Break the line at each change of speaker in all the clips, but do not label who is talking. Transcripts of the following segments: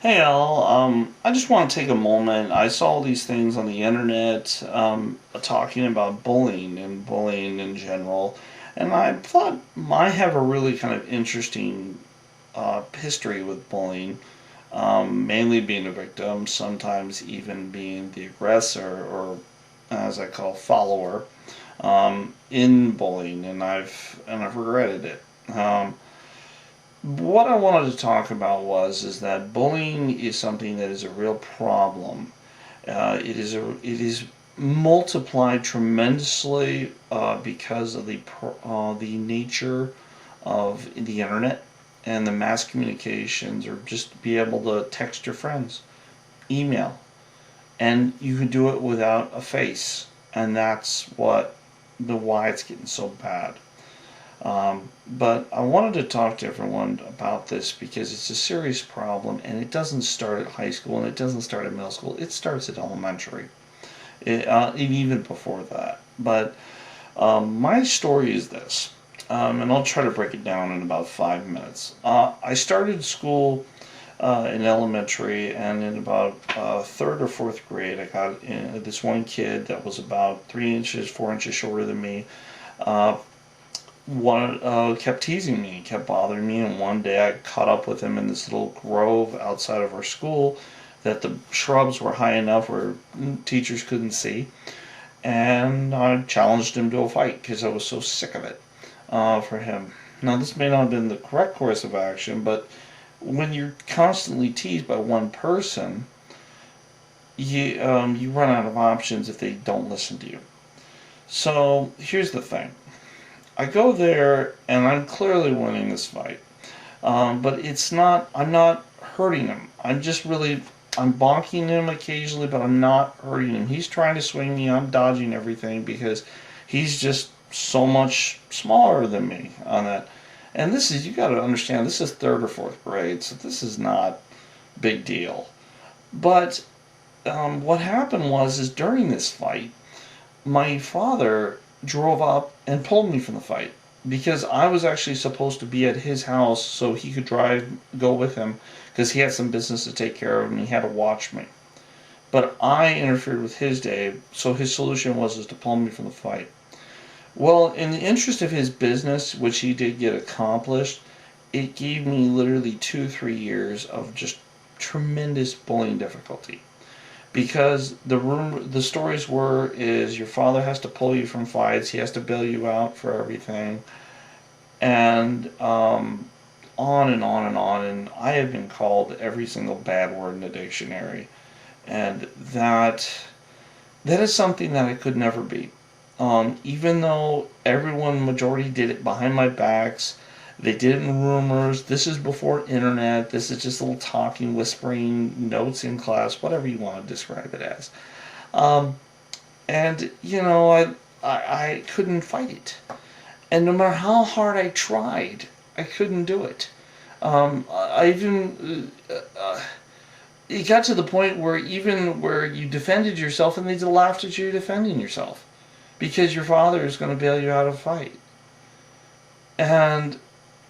Hey Al, I just want to take a moment. I saw all these things on the internet talking about bullying and bullying in general, and I thought I have a really kind of interesting history with bullying, mainly being a victim, sometimes even being the aggressor or, as I call, follower in bullying, and I've regretted it. What I wanted to talk about is that bullying is something that is a real problem. It is multiplied tremendously because of the nature of the internet and the mass communications, or just be able to text your friends, email, and you can do it without a face, and that's why it's getting so bad. But I wanted to talk to everyone about this because it's a serious problem, and it doesn't start at high school and it doesn't start at middle school. It starts at elementary, even before that. But my story is this, and I'll try to break it down in about 5 minutes. I started school in elementary, and in about third or fourth grade, I got this one kid that was about 3 inches, 4 inches shorter than me. Uh, kept teasing me, kept bothering me, and one day I caught up with him in this little grove outside of our school that the shrubs were high enough where teachers couldn't see, and I challenged him to a fight because I was so sick of it for him. Now, this may not have been the correct course of action, but when you're constantly teased by one person, you run out of options if they don't listen to you. So here's the thing. I go there and I'm clearly winning this fight. But I'm not hurting him. I'm bonking him occasionally, but I'm not hurting him. He's trying to swing me. I'm dodging everything because he's just so much smaller than me on that. And you got to understand, this is third or fourth grade, so this is not a big deal. But what happened is during this fight, my father drove up and pulled me from the fight because I was actually supposed to be at his house so he could go with him because he had some business to take care of and he had to watch me. But I interfered with his day, so his solution was to pull me from the fight. Well, in the interest of his business, which he did get accomplished, it gave me literally 2, 3 years of just tremendous bullying difficulty because the stories were is your father has to pull you from fights, he has to bail you out for everything, and on and on and on. And I have been called every single bad word in the dictionary, and that is something that I could never beat. Even though everyone majority did it behind my backs, they did it in rumors. This is before internet. This is just little talking, whispering notes in class, whatever you want to describe it as. Um, and I couldn't fight it. And no matter how hard I tried, I couldn't do it. I even it got to the point where even where you defended yourself and they laughed at you defending yourself because your father is going to bail you out of a fight. And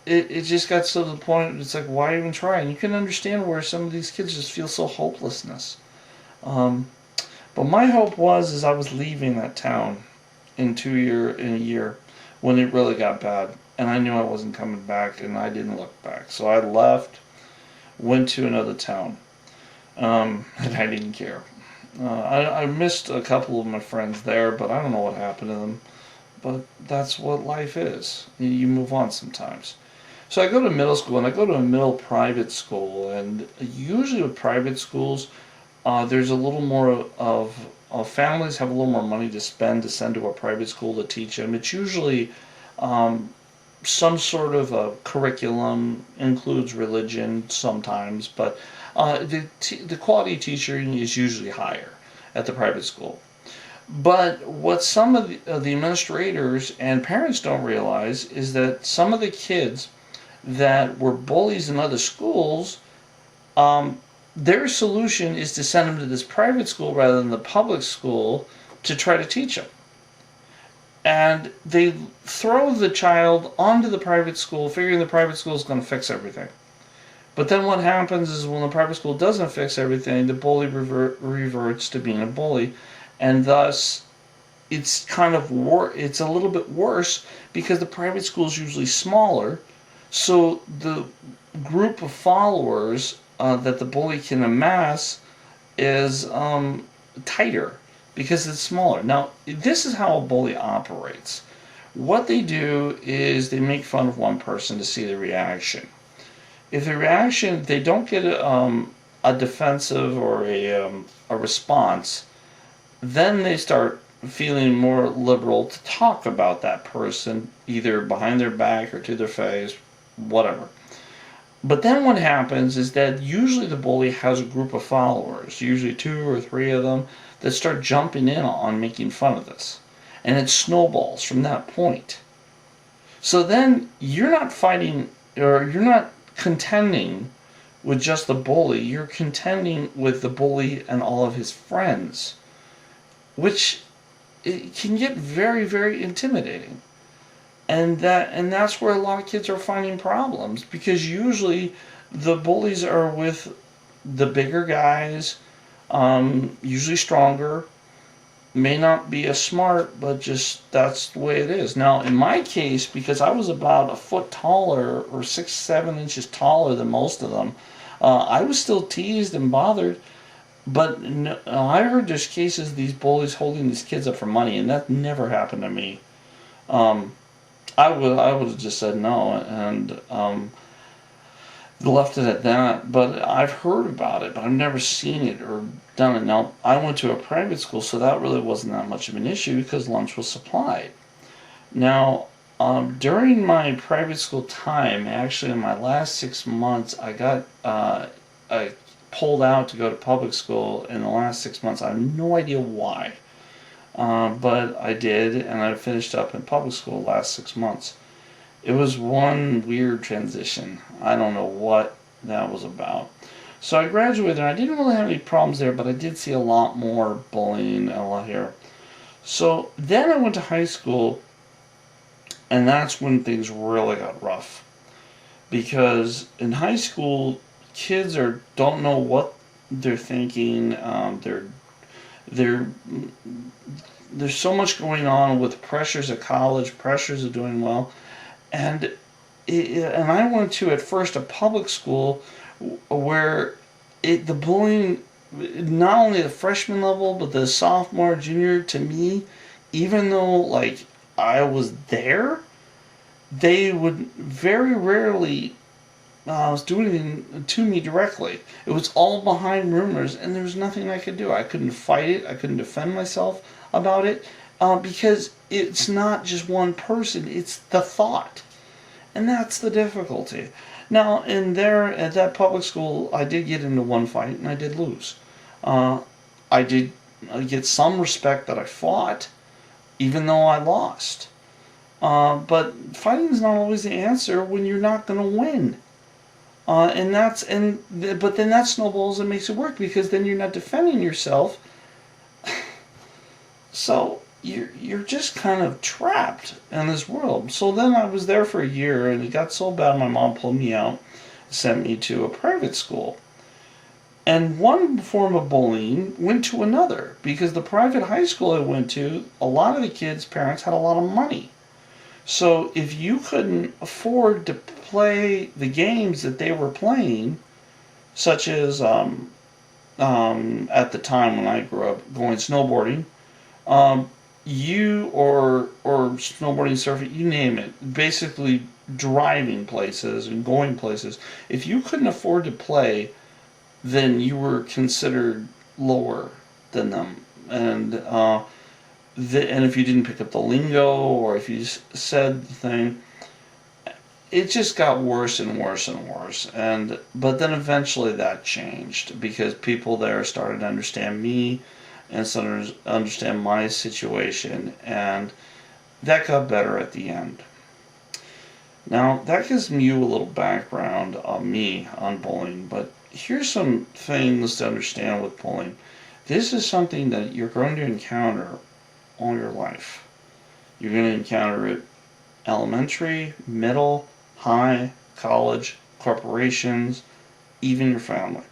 it just got to the point, it's like, why even try? And you can understand where some of these kids just feel so hopelessness. Um, but my hope is I was leaving that town in a year when it really got bad. And I knew I wasn't coming back, and I didn't look back. So I left, went to another town, and I didn't care. I missed a couple of my friends there, but I don't know what happened to them. But that's what life is. You move on sometimes. So I go to middle school, and I go to a middle private school, and usually with private schools, there's a little more families have a little more money to spend to send to a private school to teach them. It's usually um, some sort of a curriculum, includes religion sometimes, but the quality of teaching is usually higher at the private school. But what some of the administrators and parents don't realize is that some of the kids that were bullies in other schools, um, their solution is to send them to this private school rather than the public school to try to teach them. And they throw the child onto the private school, figuring the private school is going to fix everything. But then what happens is when the private school doesn't fix everything, the bully reverts to being a bully, and thus it's kind of it's a little bit worse because the private school is usually smaller, so the group of followers that the bully can amass is tighter because it's smaller. Now, this is how a bully operates. What they do is they make fun of one person to see the reaction. If the reaction, they don't get a defensive or a response, then they start feeling more liberal to talk about that person, either behind their back or to their face, whatever. But then what happens is that usually the bully has a group of followers, usually 2 or 3 of them, that start jumping in on making fun of this. And it snowballs from that point. So then you're not fighting, or you're not contending with just the bully, you're contending with the bully and all of his friends, which it can get very, very intimidating. And that's where a lot of kids are finding problems, because usually the bullies are with the bigger guys, usually stronger, may not be as smart, but just that's the way it is. Now, in my case, because I was about a foot taller or 6, 7 inches taller than most of them, I was still teased and bothered. But no, I heard there's cases of these bullies holding these kids up for money, and that never happened to me. I would have just said no and left it at that. But I've heard about it, but I've never seen it or done it. Now, I went to a private school, so that really wasn't that much of an issue because lunch was supplied. Now, during my private school time, actually in my last 6 months, I got I pulled out to go to public school in the last 6 months. I have no idea why. But I did, and I finished up in public school the last 6 months. It was one weird transition. I don't know what that was about. So I graduated, and I didn't really have any problems there, but I did see a lot more bullying and a lot here. So then I went to high school, and that's when things really got rough. Because in high school, kids don't know what they're thinking. They're there's so much going on with pressures of college, pressures of doing well, and I went to at first a public school where the bullying, not only the freshman level but the sophomore, junior, to me, even though like I was there, they would very rarely do anything to me directly. It was all behind rumors, and there was nothing I could do. I couldn't fight it. I couldn't defend myself about it, because it's not just one person. It's the thought, and that's the difficulty. Now, at that public school, I did get into one fight, and I did lose. I did get some respect that I fought, even though I lost. But fighting is not always the answer when you're not going to win. But then that snowballs and makes it work, because then you're not defending yourself. So you're just kind of trapped in this world. So then I was there for a year, and it got so bad my mom pulled me out, sent me to a private school. And one form of bullying went to another, because the private high school I went to, a lot of the kids' parents had a lot of money. So if you couldn't afford to play the games that they were playing, such as at the time when I grew up going snowboarding, you or snowboarding, surfing, you name it, basically driving places and going places. If you couldn't afford to play, then you were considered lower than them, and if you didn't pick up the lingo, or if you said the thing, it just got worse and worse and worse. But then eventually that changed, because people there started to understand me and started to understand my situation, and that got better at the end. Now, that gives you a little background on me on bullying, but here's some things to understand with bullying. This is something that you're going to encounter all your life. You're going to encounter it elementary, middle, high, college, corporations, even your family,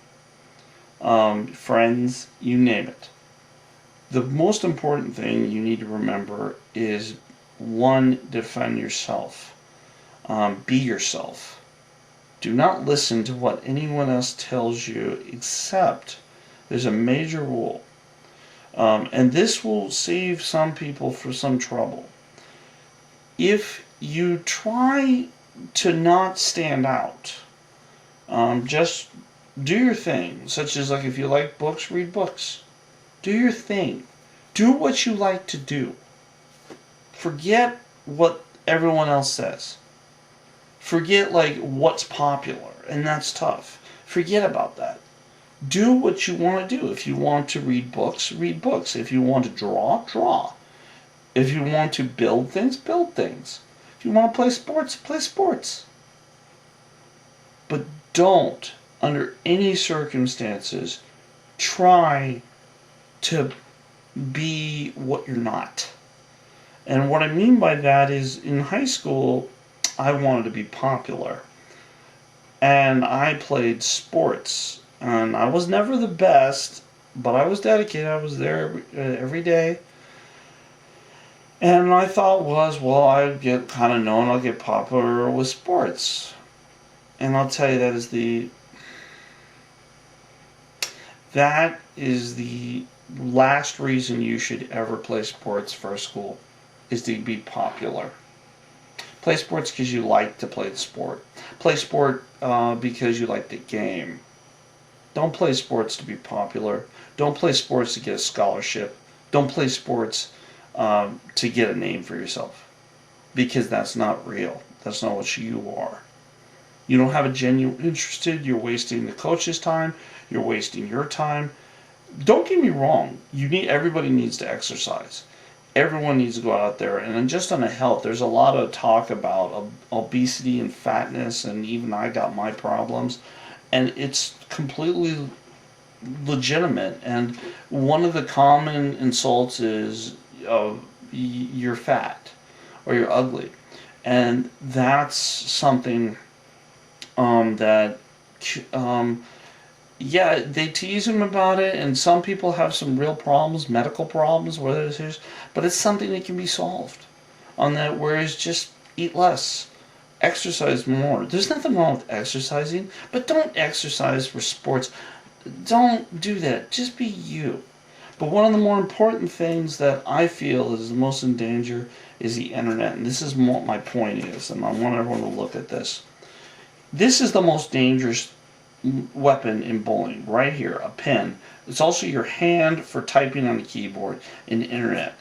friends, you name it. The most important thing you need to remember is, one, defend yourself. Be yourself. Do not listen to what anyone else tells you, except there's a major rule. And this will save some people for some trouble. If you try to not stand out, just do your thing, such as, like, if you like books, read books. Do your thing. Do what you like to do. Forget what everyone else says. Forget, like, what's popular, and that's tough. Forget about that. Do what you want to do. If you want to read books, read books. If you want to draw, draw. If you want to build things, build things. If you want to play sports, play sports. But don't, under any circumstances, try to be what you're not. And what I mean by that is, in high school, I wanted to be popular. And I played sports. And I was never the best, but I was dedicated. I was there every day. And my thought was, well, I'd get kind of known, I'll get popular with sports. And I'll tell you, that is the last reason you should ever play sports for school, is to be popular. Play sports because you like to play the sport. Play sport because you like the game. Don't play sports to be popular. Don't play sports to get a scholarship. Don't play sports to get a name for yourself, because that's not real. That's not what you are. You don't have a genuine interest. You're wasting the coach's time. You're wasting your time. Don't get me wrong. Everybody needs to exercise. Everyone needs to go out there. And just on the health, there's a lot of talk about obesity and fatness, and even I got my problems. And it's completely legitimate. And one of the common insults is, you're fat or you're ugly. And that's something that, yeah, they tease him about it, and some people have some real problems, medical problems, whether it is, but it's something that can be solved on that, whereas just eat less, exercise more. There's nothing wrong with exercising, but don't exercise for sports. Don't do that. Just be you. But one of the more important things that I feel is the most in danger is the internet. And this is what my point is, and I want everyone to look at this. This is the most dangerous weapon in bullying, right here, a pen. It's also your hand for typing on the keyboard in the internet.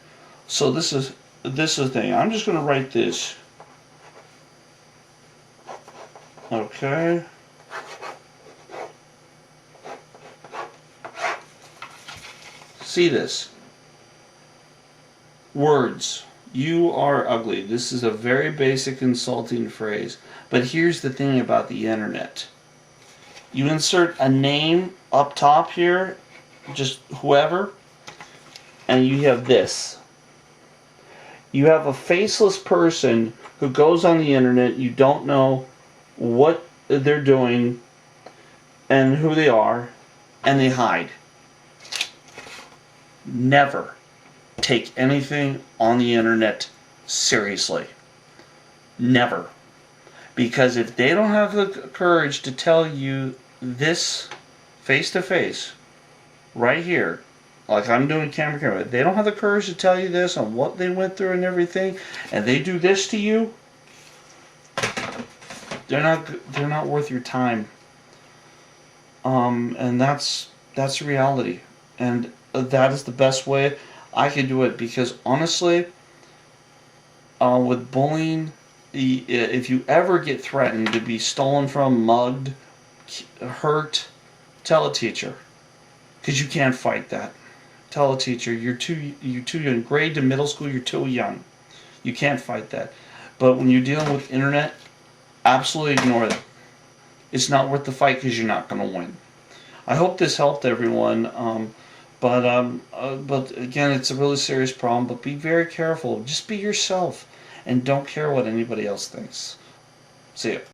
So this is the thing. I'm just going to write this. Okay. See this? Words. You are ugly. This is a very basic insulting phrase. But here's the thing about the internet. You insert a name up top here, just whoever, and you have this. You have a faceless person who goes on the internet. You don't know what they're doing and who they are, and they hide. Never take anything on the internet seriously. Never. Because if they don't have the courage to tell you this face to face, right here, like I'm doing camera, if they don't have the courage to tell you this on what they went through and everything, and they do this to you, they're not worth your time. And that's reality. And that is the best way I can do it, because honestly, with bullying, if you ever get threatened to be stolen from, mugged, hurt, tell a teacher, because you can't fight that. Tell a teacher, you're too young. Grade to middle school, you're too young. You can't fight that. But when you're dealing with internet, absolutely ignore that. It's not worth the fight, because you're not going to win. I hope this helped everyone. But again, it's a really serious problem. But be very careful. Just be yourself, and don't care what anybody else thinks. See ya.